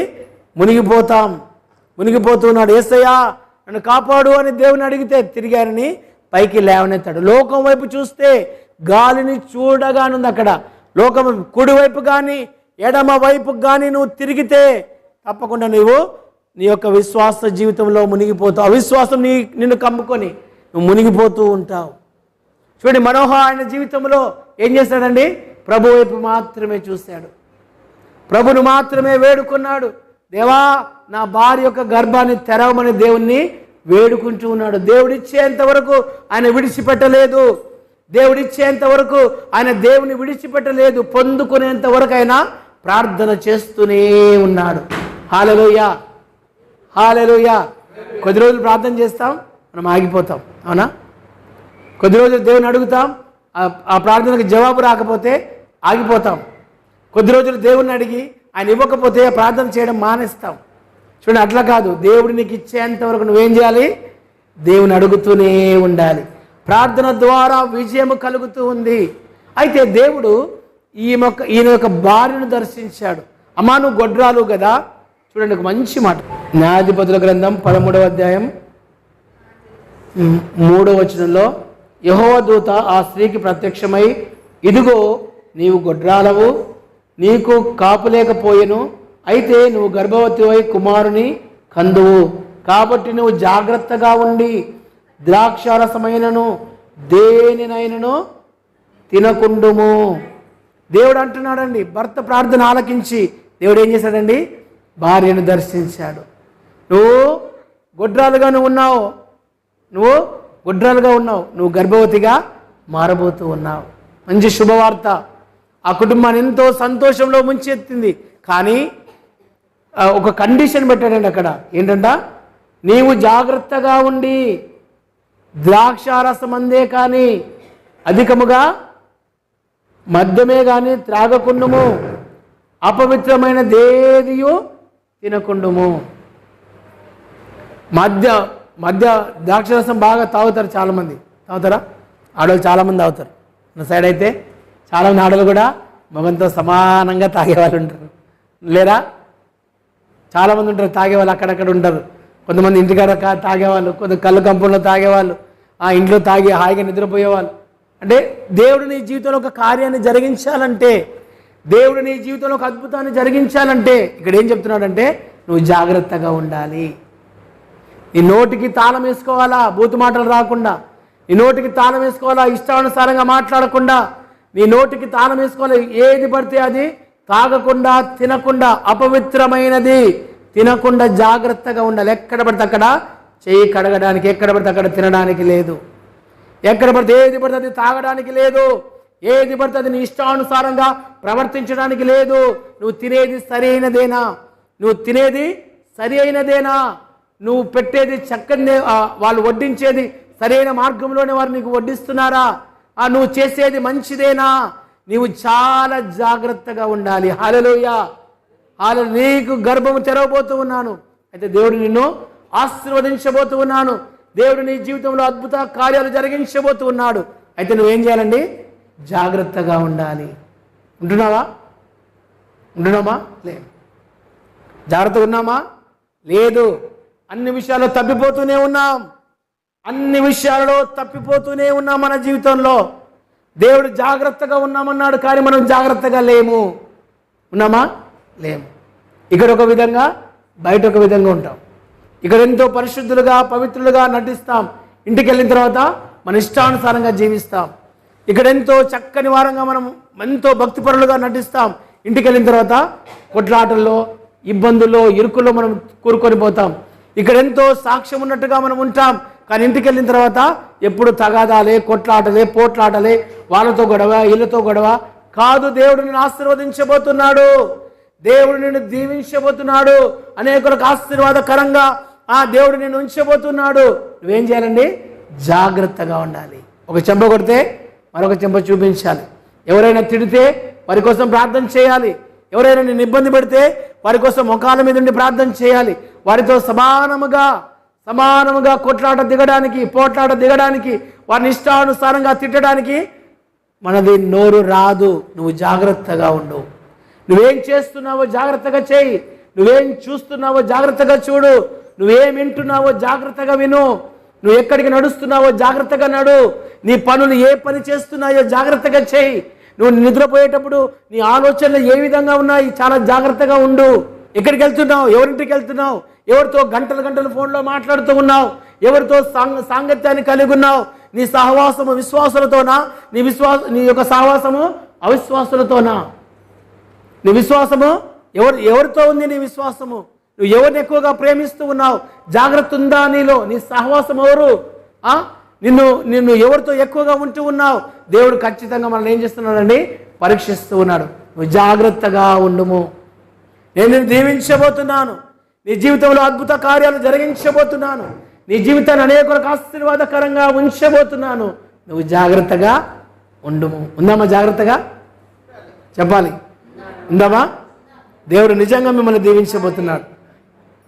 మునిగిపోతున్నాడు. యేసయ్యా నన్ను కాపాడు అని దేవుని అడిగితే తిరిగి ఆయనని పైకి లేవనెత్తాడు. లోకం వైపు చూస్తే గాలిని చూడగానుంది. అక్కడ లోకం కుడివైపు కానీ ఎడమ వైపు కానీ నువ్వు తిరిగితే తప్పకుండా నువ్వు నీ యొక్క విశ్వాస జీవితంలో మునిగిపోతావు. అవిశ్వాసం నిన్ను కమ్ముకొని నువ్వు మునిగిపోతూ ఉంటావు. చూడండి, మనోహ ఆయన జీవితంలో ఏం చేశాడండి, ప్రభు వైపు మాత్రమే చూశాడు, ప్రభును మాత్రమే వేడుకున్నాడు. దేవా నా భార్య యొక్క గర్భాన్ని తెరవమని దేవుణ్ణి వేడుకుంటూ ఉన్నాడు. దేవుడిచ్చేంత వరకు ఆయన విడిచిపెట్టలేదు. దేవుడిచ్చేంత వరకు ఆయన దేవుని విడిచిపెట్టలేదు. పొందుకునేంత వరకు ఆయన ప్రార్థన చేస్తూనే ఉన్నాడు. హల్లెలూయా, హల్లెలూయా. కొద్ది రోజులు ప్రార్థన చేస్తాం, మనం ఆగిపోతాం. అవునా? కొద్ది రోజులు దేవుని అడుగుతాం, ఆ ప్రార్థనకు జవాబు రాకపోతే ఆగిపోతాం. కొద్ది రోజులు దేవుణ్ణి అడిగి ఆయన ఇవ్వకపోతే ప్రార్థన చేయడం మానేస్తాం. చూడండి, అట్లా కాదు. దేవుడు నీకు ఇచ్చేంత వరకు నువ్వేం చేయాలి, దేవుని అడుగుతూనే ఉండాలి. ప్రార్థన ద్వారా విజయం కలుగుతూ ఉంది. అయితే దేవుడు ఈయన యొక్క భార్యను దర్శించాడు. అమ్మా నువ్వు గొడ్రాలు కదా. చూడండి, ఒక మంచి మాట. న్యాయాధిపతుల గ్రంథం 13వ అధ్యాయం 3వ వచనంలో యెహోవా దూత ఆ స్త్రీకి ప్రత్యక్షమై, ఇదిగో నీవు గొడ్రాలవు, నీకు కాపు లేకపోయెను, అయితే నువ్వు గర్భవతివై కుమారుని కందువు, కాబట్టి నువ్వు జాగ్రత్తగా ఉండి ద్రాక్షారసమైనను దేనినైనను తినకుండుము. దేవుడు అంటున్నాడండి, భర్త ప్రార్థన ఆలకించి దేవుడు ఏం చేశాడండి, భార్యను దర్శించాడు. నువ్వు గొడ్రాలుగా ఉన్నావు, నువ్వు గర్భవతిగా మారబోతూ ఉన్నావు. మంచి శుభవార్త. ఆ కుటుంబాన్ని ఎంతో సంతోషంలో ముంచెత్తింది. కానీ ఒక కండిషన్ పెట్టాడండి అక్కడ. ఏంటంట, నీవు జాగ్రత్తగా ఉండి ద్రాక్షారసం అందే కానీ అధికముగా మద్యమే కానీ త్రాగకుండుము, అపవిత్రమైన దేదియు తినకుండుము. మధ్య ద్రాక్షరసం బాగా తాగుతారు చాలామంది. తాగుతారా? ఆడవాళ్ళు చాలామంది తాగుతారు. నా సైడ్ అయితే చాలామంది ఆడవాళ్ళు కూడా మగంతో సమానంగా తాగేవాళ్ళు ఉంటారు, లేరా? చాలామంది ఉంటారు తాగేవాళ్ళు, అక్కడక్కడ ఉంటారు. కొంతమంది ఇంటికాడ తాగేవాళ్ళు, కొంత కళ్ళు కంపంలో తాగేవాళ్ళు, ఇంట్లో తాగి హాయిగా నిద్రపోయేవాళ్ళు. అంటే దేవుడు నీ జీవితంలో ఒక కార్యాన్ని జరిగించాలంటే, దేవుడు నీ జీవితంలో ఒక అద్భుతాన్ని జరిగించాలంటే ఇక్కడ ఏం చెప్తున్నాడంటే నువ్వు జాగ్రత్తగా ఉండాలి. నీ నోటికి తాళం వేసుకోవాలా, బూతు మాటలు రాకుండా. నీ నోటికి తాళం వేసుకోవాలా, ఇష్టానుసారంగా మాట్లాడకుండా. నీ నోటికి తాళం వేసుకోవాలి. ఏది పడితే అది తాగకుండా, తినకుండా, అపవిత్రమైనది తినకుండా జాగ్రత్తగా ఉండాలి. ఎక్కడ పడితే అక్కడ చేయి కడగడానికి, ఎక్కడ పడితే అక్కడ తినడానికి లేదు. ఎక్కడ పడితే ఏది పడితే అది తాగడానికి లేదు. ఏది పడితే అది నీ ఇష్టానుసారంగా ప్రవర్తించడానికి లేదు. నువ్వు తినేది సరి అయినదేనా? నువ్వు తినేది సరి అయినదేనా? నువ్వు పెట్టేది చక్కని, వాళ్ళు వడ్డించేది సరైన మార్గంలోనే వారు నీకు వడ్డిస్తున్నారా? నువ్వు చేసేది మంచిదేనా? నీవు చాలా జాగ్రత్తగా ఉండాలి. హల్లెలూయా. నీకు గర్భము తెరవబోతూ ఉన్నాను. అయితే దేవుడు నిన్ను ఆశీర్వదించబోతూ ఉన్నాను. దేవుడు నీ జీవితంలో అద్భుత కార్యాలు జరిగించబోతూ ఉన్నాడు. అయితే నువ్వేం చేయాలండి? జాగ్రత్తగా ఉండాలి. ఉంటున్నావా? లేదు. జాగ్రత్తగా ఉన్నామా? లేదు. అన్ని విషయాల్లో తప్పిపోతూనే ఉన్నాం. అన్ని విషయాలలో తప్పిపోతూనే ఉన్నాం. మన జీవితంలో దేవుడు జాగ్రత్తగా ఉన్నామన్నాడు, కానీ మనం జాగ్రత్తగా లేము. ఉన్నామా? లేము. ఇక్కడ ఒక విధంగా, బయట ఒక విధంగా ఉంటాం. ఇక్కడ ఎంతో పరిశుద్ధులుగా, పవిత్రులుగా నటిస్తాం. ఇంటికి వెళ్ళిన తర్వాత మన ఇష్టానుసారంగా జీవిస్తాం. ఇక్కడ ఎంతో చక్కని వారంగా మనం ఎంతో భక్తిపరులుగా నటిస్తాం. ఇంటికి వెళ్ళిన తర్వాత కొట్లాటల్లో, ఇబ్బందుల్లో, ఇరుకుల్లో మనం కూరుకొని పోతాం. ఇక్కడ ఎంతో సాక్ష్యం ఉన్నట్టుగా మనం ఉంటాం, కానీ ఇంటికి వెళ్ళిన తర్వాత ఎప్పుడు తగాదాలే, కొట్లాటలే, పోట్లాటలే, వాళ్ళతో గొడవ, వీళ్ళతో గొడవ కాదు. దేవుడు నిన్ను ఆశీర్వదించబోతున్నాడు. దేవుడు నిన్ను దీవించబోతున్నాడు. అనేకులకు ఆశీర్వాదకరంగా దేవుడు నిన్ను ఉంచబోతున్నాడు. నువ్వేం చేయాలండి? జాగ్రత్తగా ఉండాలి. ఒక చెంప కొడితే మరొక చెంప చూపించాలి. ఎవరైనా తిడితే వారి కోసం ప్రార్థన చేయాలి. ఎవరైనా నిన్ను ఇబ్బంది పెడితే వారి కోసం ముఖాల మీద ఉండి ప్రార్థన చేయాలి. వారితో సమానముగా కొట్లాట దిగడానికి, పోట్లాట దిగడానికి, వారిని ఇష్టానుసారంగా తిట్టడానికి మనది నోరు రాదు. నువ్వు జాగ్రత్తగా ఉండు. నువ్వేం చేస్తున్నావో జాగ్రత్తగా చేయి. నువ్వేం చూస్తున్నావో జాగ్రత్తగా చూడు. నువ్వేం వింటున్నావో జాగ్రత్తగా విను. నువ్వు ఎక్కడికి నడుస్తున్నావో జాగ్రత్తగా నడు. నీ పనులు ఏ పని చేస్తున్నాయో జాగ్రత్తగా చేయి. నువ్వు నిద్రపోయేటప్పుడు నీ ఆలోచనలు ఏ విధంగా ఉన్నాయి చాలా జాగ్రత్తగా ఉండు. ఎక్కడికి వెళ్తున్నావు? ఎవరింటికి వెళ్తున్నావు? ఎవరితో గంటలు ఫోన్లో మాట్లాడుతూ ఉన్నావు? ఎవరితో సాంగత్యాన్ని కలిగి ఉన్నావు? నీ సహవాసము విశ్వాసులతోనా? నీ యొక్క సహవాసము అవిశ్వాసులతోనా? నీ విశ్వాసము ఎవరితో ఉంది? నీ విశ్వాసము నువ్వు ఎవరిని ఎక్కువగా ప్రేమిస్తూ ఉన్నావు? జాగ్రత్త ఉందా నీలో? నీ సహవాసం ఎవరు? నిన్ను ఎవరితో ఎక్కువగా ఉంటూ ఉన్నావు? దేవుడు ఖచ్చితంగా మనల్ని ఏం చేస్తున్నాడండి? పరీక్షిస్తూ ఉన్నాడు. నువ్వు జాగ్రత్తగా ఉండుము. నేను నిన్ను దీవించబోతున్నాను. నీ జీవితంలో అద్భుత కార్యాలు జరిగించబోతున్నాను. నీ జీవితాన్ని అనేకులకు ఆశీర్వాదకరంగా ఉంచబోతున్నాను. నువ్వు జాగ్రత్తగా ఉండుము. ఉందామా? జాగ్రత్తగా చెప్పాలి. ఉందామా? దేవుడు నిజంగా మిమ్మల్ని దీవించబోతున్నాడు.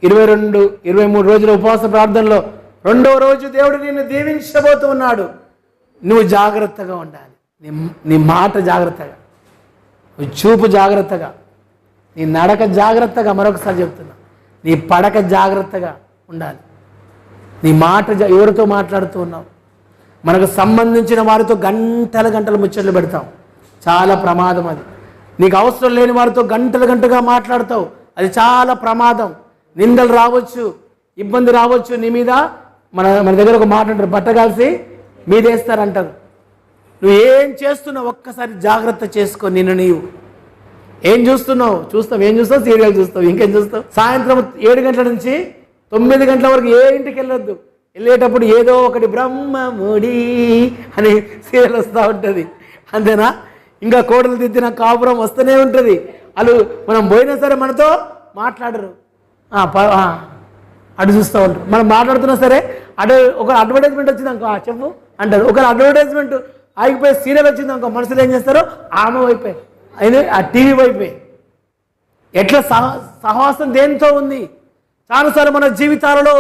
23 రోజుల ఉపవాస ప్రార్థనలో 2వ రోజు దేవుడు నిన్ను దీవించబోతూ ఉన్నాడు. నువ్వు జాగ్రత్తగా ఉండాలి. నీ మాట జాగ్రత్తగా, నువ్వు చూపు జాగ్రత్తగా, నీ నడక జాగ్రత్తగా, మరొకసారి చెప్తున్నా, నీ పడక జాగ్రత్తగా ఉండాలి. నీ మాట ఎవరితో మాట్లాడుతూ ఉన్నావు? మనకు సంబంధించిన వారితో గంటలు ముచ్చట్లు పెడతాం. చాలా ప్రమాదం అది. నీకు అవసరం లేని వారితో గంటలుగా మాట్లాడతావు. అది చాలా ప్రమాదం. నిందలు రావచ్చు, ఇబ్బంది రావచ్చు నీ మీద. మన దగ్గర ఒక మాట అంటారు, బట్టగాల్సి మీదేస్తారంటారు. నువ్వు ఏం చేస్తున్నావు ఒక్కసారి జాగ్రత్త చేసుకో. నీవు ఏం చూస్తావు? ఏం చూస్తావు? సీరియల్ చూస్తావు. ఇంకేం చూస్తావు? సాయంత్రం 7 గంటల నుంచి 9 గంటల వరకు ఏ ఇంటికి వెళ్ళొద్దు. వెళ్ళేటప్పుడు ఏదో ఒకటి బ్రహ్మముడి అని సీరియల్ వస్తూ ఉంటుంది. అంతేనా? ఇంకా కోడలు దిద్దిన కాపురం వస్తూనే ఉంటుంది. వాళ్ళు మనం పోయినా సరే మనతో మాట్లాడరు, అటు చూస్తూ ఉంటారు. మనం మాట్లాడుతున్నా సరే ఒక అడ్వర్టైజ్మెంట్ వచ్చింది అనుకో, చెప్పు అంటారు. ఒక అడ్వర్టైజ్మెంట్ ఆగిపోయి సీరియల్ వచ్చింది అనుకో, మనుషులు ఏం చేస్తారు? ఆమె వైపే, అయినా ఆ టీవీ వైపే. ఎట్లా సహవాసం దేనితో ఉంది? చాలాసార్లు మన జీవితాలలో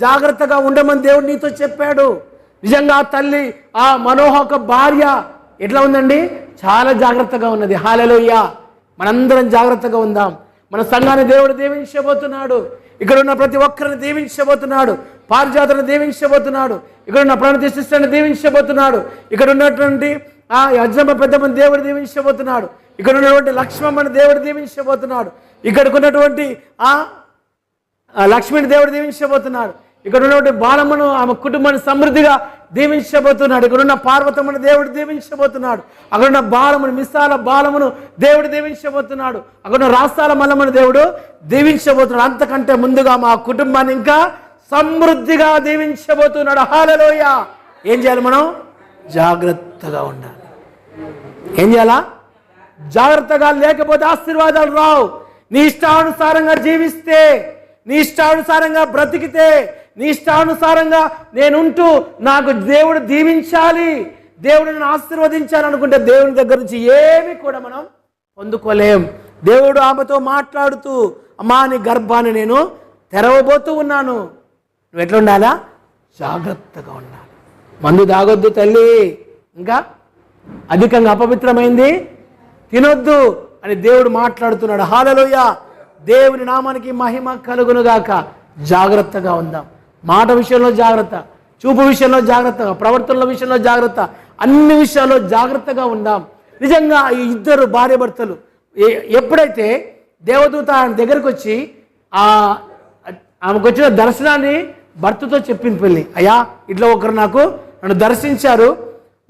జాగ్రత్తగా ఉండమని దేవుడు నీతో చెప్పాడు. నిజంగా ఆ తల్లి, ఆ మనోహక భార్య ఎట్లా ఉందండి? చాలా జాగ్రత్తగా ఉన్నది. హల్లెలూయా. మనందరం జాగ్రత్తగా ఉందాం. మన సంఘాన్ని దేవుడు దీవించబోతున్నాడు. ఇక్కడ ఉన్న ప్రతి ఒక్కరిని దీవించబోతున్నాడు. పారిజాతులను దీవించబోతున్నాడు. ఇక్కడ ఉన్న ప్రణతి సిస్టర్ని దీవించబోతున్నాడు. ఇక్కడ ఉన్నటువంటి ఆ యజ్ఞమ్మ పెద్దమ్మని దేవుడు దీవించబోతున్నాడు. ఇక్కడ ఉన్నటువంటి లక్ష్మమ్మని దేవుడు దీవించబోతున్నాడు. ఇక్కడికి ఉన్నటువంటి ఆ లక్ష్మిని దేవుడు దీవించబోతున్నాడు. ఇక్కడ ఉన్నటువంటి బాలమ్మను, ఆమె కుటుంబాన్ని సమృద్ధిగా దీవించబోతున్నాడు. ఇక్కడ ఉన్న పార్వతమ్మను దేవుడు దీవించబోతున్నాడు. అక్కడ ఉన్న బాలమును, మిస్సాల బాలమును దేవుడు దీవించబోతున్నాడు. అక్కడ ఉన్న రాస్తాల మల్లమ్మను దేవుడు దీవించబోతున్నాడు. అంతకంటే ముందుగా మా కుటుంబాన్ని ఇంకా సమృద్ధిగా దీవించబోతున్నాడు. హల్లెలూయా. ఏం చేయాలి? మనం జాగ్రత్తగా ఉండాలి. ఏం చేయాలా? జాగ్రత్తగా లేకపోతే ఆశీర్వాదాలు రావు. నీ ఇష్టానుసారంగా జీవిస్తే, నీ ఇష్టానుసారంగా బ్రతికితే, నీ ఇష్టానుసారంగా నేనుంటూ నాకు దేవుడు దీవించాలి, దేవుడు నన్ను ఆశీర్వదించాలనుకుంటే దేవుని దగ్గర నుంచి ఏమి కూడా మనం పొందుకోలేం. దేవుడు ఆమెతో మాట్లాడుతూ, అమ్మా నీ గర్భాన్ని నేను తెరవబోతూ ఉన్నాను, నువ్వు ఎట్లా ఉండాలా? జాగ్రత్తగా ఉండాలి. మందు తాగొద్దు తల్లి, ఇంకా అధికంగా అపవిత్రమైంది తినొద్దు అని దేవుడు మాట్లాడుతున్నాడు. హల్లెలూయా. దేవుని నామానికి మహిమ కలుగునుగాక. జాగ్రత్తగా ఉందాం. మాట విషయంలో జాగ్రత్త, చూపు విషయంలో జాగ్రత్త, ప్రవర్తనల విషయంలో జాగ్రత్త, అన్ని విషయాల్లో జాగ్రత్తగా ఉందాం. నిజంగా ఈ ఇద్దరు భార్య భర్తలు ఎప్పుడైతే దేవదూత ఆయన దగ్గరకు వచ్చి ఆమెకు వచ్చిన దర్శనాన్ని భర్తతో చెప్పింది పెళ్ళి, అయ్యా ఇట్లా ఒకరు నన్ను దర్శించారు,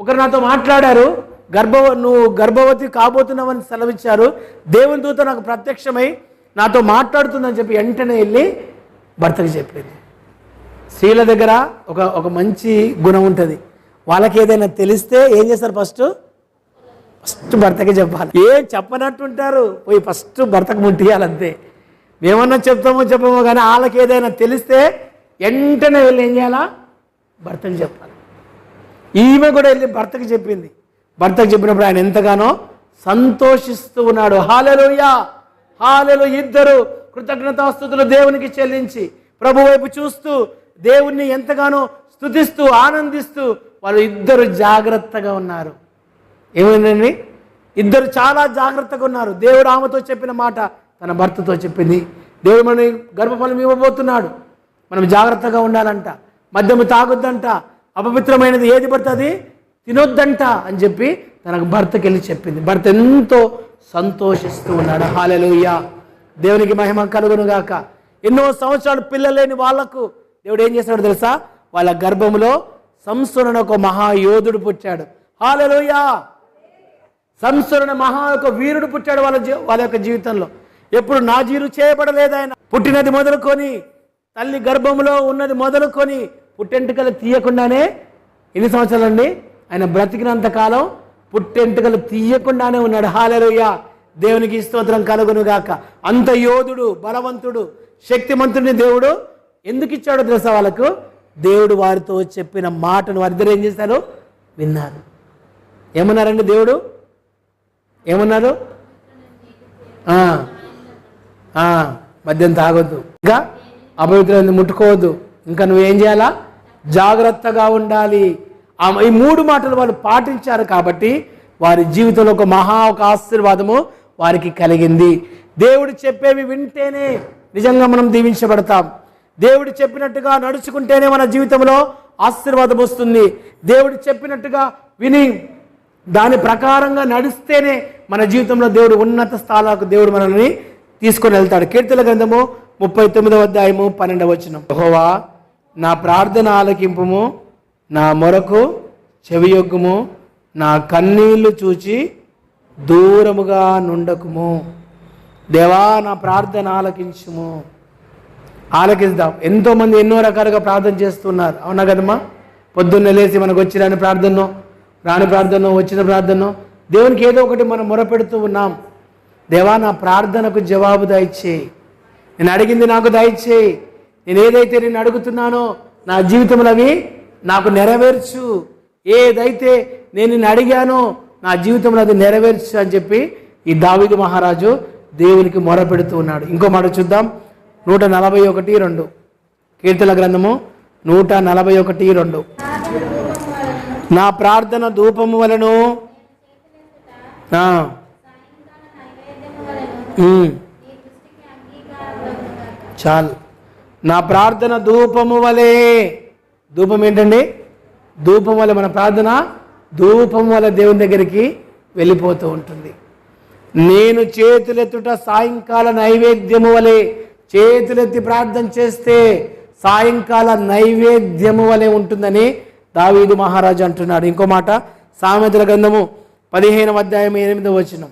ఒకరు నాతో మాట్లాడారు, నువ్వు గర్భవతి కాబోతున్నావని సెలవిచ్చారు, దేవుని దూత నాకు ప్రత్యక్షమై నాతో మాట్లాడుతుందని చెప్పి వెంటనే వెళ్ళి భర్తకి చెప్పింది. స్త్రీల దగ్గర ఒక మంచి గుణం ఉంటుంది. వాళ్ళకి ఏదైనా తెలిస్తే ఏం చేస్తారు? ఫస్ట్ భర్తకి చెప్పాలి. ఏం చెప్పనట్టుంటారు, పోయి ఫస్ట్ భర్తకు ముట్టియాలంతే. మేమన్నా చెప్పమో కానీ వాళ్ళకి ఏదైనా తెలిస్తే వెంటనే వెళ్ళి ఏం చేయాలా? భర్తకి చెప్పాలి. ఈమె కూడా వెళ్ళి భర్తకి చెప్పింది. భర్తకు చెప్పినప్పుడు ఆయన ఎంతగానో సంతోషిస్తూ ఉన్నాడు. హల్లెలూయా. హల్లెలూయా. ఇద్దరు కృతజ్ఞతాస్తుతులు దేవునికి చెల్లించి ప్రభు వైపు చూస్తూ దేవుణ్ణి ఎంతగానో స్తుతిస్తూ ఆనందిస్తూ వాళ్ళు ఇద్దరు జాగ్రత్తగా ఉన్నారు. ఏమైందండి? ఇద్దరు చాలా జాగ్రత్తగా ఉన్నారు. దేవుడు ఆమెతో చెప్పిన మాట తన భర్తతో చెప్పింది. దేవుడు మన గర్భఫలం ఇవ్వబోతున్నాడు, మనం జాగ్రత్తగా ఉండాలంట, మద్యము తాగొద్దంట, అపవిత్రమైనది ఏది పడుతుంది తినొద్దంట అని చెప్పి తనకు భర్తకి వెళ్ళి చెప్పింది. భర్త ఎంతో సంతోషిస్తూ ఉన్నాడు. హల్లెలూయా. దేవునికి మహిమ కలుగునుగాక. ఎన్నో సంవత్సరాలు పిల్లలు లేని వాళ్లకు దేవుడు ఏం చేశాడు తెలుసా? వాళ్ళ గర్భంలో సంసోను ఒక మహాయోధుడు పుట్టాడు. హల్లెలూయా. సంసోను ఒక వీరుడు పుట్టాడు వాళ్ళ యొక్క జీవితంలో. ఎప్పుడు నాజీరు చేయబడలేదు ఆయన. పుట్టినది మొదలుకొని, తల్లి గర్భంలో ఉన్నది మొదలుకొని, పుట్టెంటుకలు తీయకుండానే ఎన్ని సంవత్సరాలండి ఆయన బ్రతికినంత కాలం పుట్టెంటుకలు తీయకుండానే ఉన్నాడు. హల్లెలూయా. దేవునికి స్తోత్రం కలుగునుగాక. అంత యోధుడు, బలవంతుడు, శక్తిమంతుడిని దేవుడు ఎందుకు ఇచ్చాడో తెలుసా వాళ్ళకు? దేవుడు వారితో చెప్పిన మాటను వారిద్దరు ఏం చేశారు? విన్నారు. ఏమన్నారండి? దేవుడు ఏమన్నారు? మద్యం తాగొద్దు, ఇంకా అపవిత్రమైనది ముట్టుకోవద్దు, ఇంకా నువ్వేం చేయాలా? జాగ్రత్తగా ఉండాలి. ఈ 3 మాటలు వాళ్ళు పాటించారు కాబట్టి వారి జీవితంలో ఒక ఆశీర్వాదము వారికి కలిగింది. దేవుడు చెప్పేవి వింటేనే నిజంగా మనం దీవించబడతాం. దేవుడు చెప్పినట్టుగా నడుచుకుంటేనే మన జీవితంలో ఆశీర్వాదం వస్తుంది. దేవుడు చెప్పినట్టుగా విని దాని ప్రకారంగా నడిస్తేనే మన జీవితంలో దేవుడు ఉన్నత స్థానాలకు దేవుడు మనల్ని తీసుకొని వెళ్తాడు. కీర్తన గ్రంథము 39వ అధ్యాయము 12వ వచనం. యెహోవా నా ప్రార్థన ఆలకింపుము, నా మొరకు చెవియొగ్గుము, నా కన్నీళ్లు చూచి దూరముగా నుండకుము. దేవా నా ప్రార్థన ఆలకించుము. ఆలకిద్దాం. ఎంతోమంది ఎన్నో రకాలుగా ప్రార్థన చేస్తున్నారు, అవునా కదమ్మా? పొద్దున్నే లేచి మనకు వచ్చిరాని ప్రార్థనో, రాని ప్రార్థనో, వచ్చిన ప్రార్థనో దేవునికి ఏదో ఒకటి మనం మొరపెడుతూ ఉన్నాం. దేవా నా ప్రార్థనకు జవాబు దయచేయి, నేను అడిగింది నాకు దయచేయి, నేను ఏదైతే నేను అడుగుతున్నానో నా జీవితంలో అవి నాకు నెరవేర్చు, ఏదైతే నేను నిన్ను అడిగాను, నా జీవితంలో అది నెరవేర్చు అని చెప్పి ఈ దావీదు మహారాజు దేవునికి మొరపెడుతూ ఉన్నాడు. ఇంకో మాట చూద్దాం. 141:2 కీర్తన గ్రంథము 141:2. నా ప్రార్థన ధూపము వలెను, చాలు. నా ప్రార్థన ధూపము వలె. ధూపం ఏంటండి? ధూపం వల్ల మన ప్రార్థన ధూపం వల్ల దేవుని దగ్గరికి వెళ్ళిపోతూ ఉంటుంది. నేను చేతులెత్తుట సాయంకాల నైవేద్యము వలె. చేతులెత్తి ప్రార్థన చేస్తే సాయంకాల నైవేద్యము వలె ఉంటుందని దావీదు మహారాజు అంటున్నాడు. ఇంకో మాట సామెతల గ్రంథము 15:8.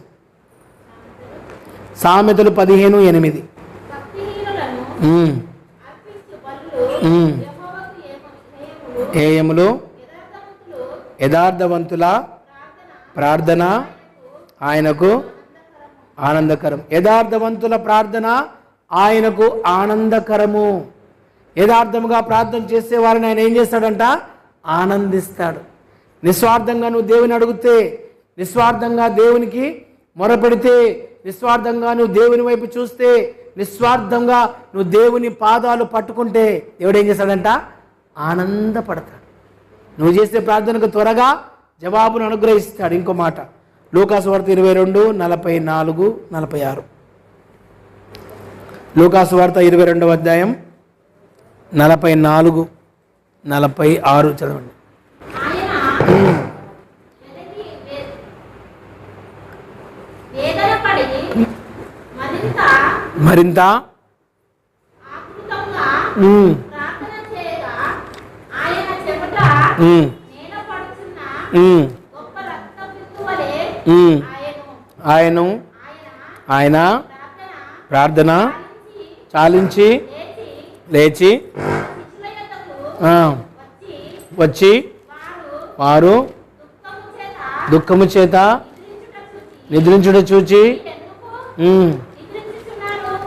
సామెతలు 15:8. హేయములు యథార్థవంతుల ప్రార్థన ఆయనకు ఆనందకరం. యథార్థవంతుల ప్రార్థన ఆయనకు ఆనందకరము. యథార్థముగా ప్రార్థన చేసే వారిని ఆయన ఏం చేస్తాడంట? ఆనందిస్తాడు. నిస్వార్థంగా నువ్వు దేవుని అడిగితే, నిస్వార్థంగా దేవునికి మొరపెడితే, నిస్వార్థంగా నువ్వు దేవుని వైపు చూస్తే, నిస్వార్థంగా నువ్వు దేవుని పాదాలు పట్టుకుంటే దేవుడు ఏం చేస్తాడంట? ఆనందపడతాడు. నువ్వు చేసే ప్రార్థనకు త్వరగా జవాబును అనుగ్రహిస్తాడు. ఇంకో మాట లూకాసు వార్త 22:44-46. లూకాసు వార్త 22:44-46 చదవండి. మరింత ఆయన ప్రార్థన చాలించి లేచి వచ్చి వారు దుఃఖము చేత నిద్రించుట చూచి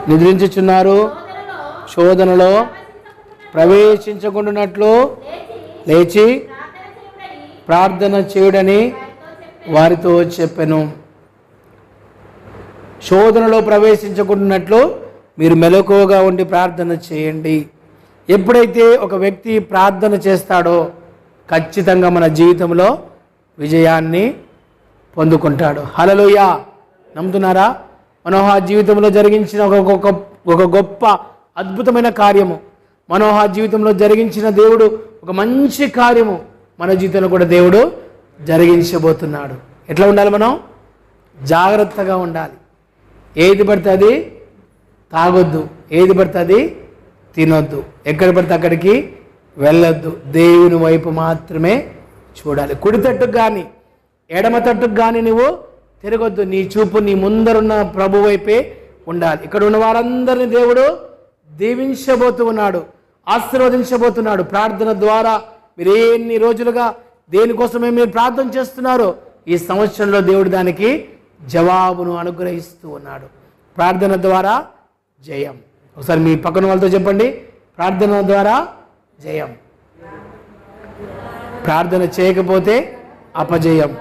నిద్రించుచున్నారు, శోధనలో ప్రవేశించకుండానట్లు లేచి ప్రార్థన చేయుడని వారితో చెప్పెను. శోధనలో ప్రవేశించకుండానట్లు మీరు మెలకువగా ఉండి ప్రార్థన చేయండి. ఎప్పుడైతే ఒక వ్యక్తి ప్రార్థన చేస్తాడో ఖచ్చితంగా మన జీవితంలో విజయాన్ని పొందుకుంటాడు. హల్లెలూయా. నమ్ముతున్నారా? మనోహ జీవితంలో జరిగించిన ఒక గొప్ప అద్భుతమైన కార్యము, మనోహ జీవితంలో జరిగించిన దేవుడు ఒక మంచి కార్యము మన జీవితంలో కూడా దేవుడు జరిగించబోతున్నాడు. ఎట్లా ఉండాలి? మనం జాగ్రత్తగా ఉండాలి. ఏది పడితే అది తాగొద్దు, ఏది పడితే అది తినొద్దు, ఎక్కడ పడితే అక్కడికి వెళ్ళొద్దు. దేవుని వైపు మాత్రమే చూడాలి. కుడి తట్టుకు కానీ ఎడమ తట్టుకు కానీ నువ్వు తిరగొద్దు. నీ చూపు నీ ముందరున్న ప్రభు వైపే ఉండాలి. ఇక్కడ ఉన్న వారందరినీ దేవుడు దీవించబోతూ ఉన్నాడు, ఆశీర్వదించబోతున్నాడు. ప్రార్థన ద్వారా మీరు ఎన్ని రోజులుగా దేనికోసమే మీరు ప్రార్థన చేస్తున్నారో ఈ సంవత్సరంలో దేవుడు దానికి జవాబును అనుగ్రహిస్తూ ఉన్నాడు. ప్రార్థన ద్వారా జయం. ఒకసారి మీ పక్కన వాళ్ళతో చెప్పండి, ప్రార్థన ద్వారా జయం. ప్రార్థన చేయకపోతే అపజయం.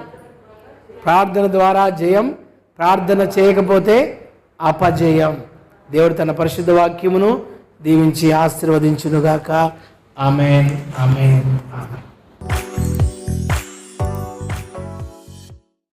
ప్రార్థన ద్వారా జయం, ప్రార్థన చేయకపోతే అపజయం. దేవుడు తన పరిశుద్ధ వాక్యమును దీవించి ఆశీర్వదించునుగాక. ఆమేన్, ఆమేన్, ఆమేన్.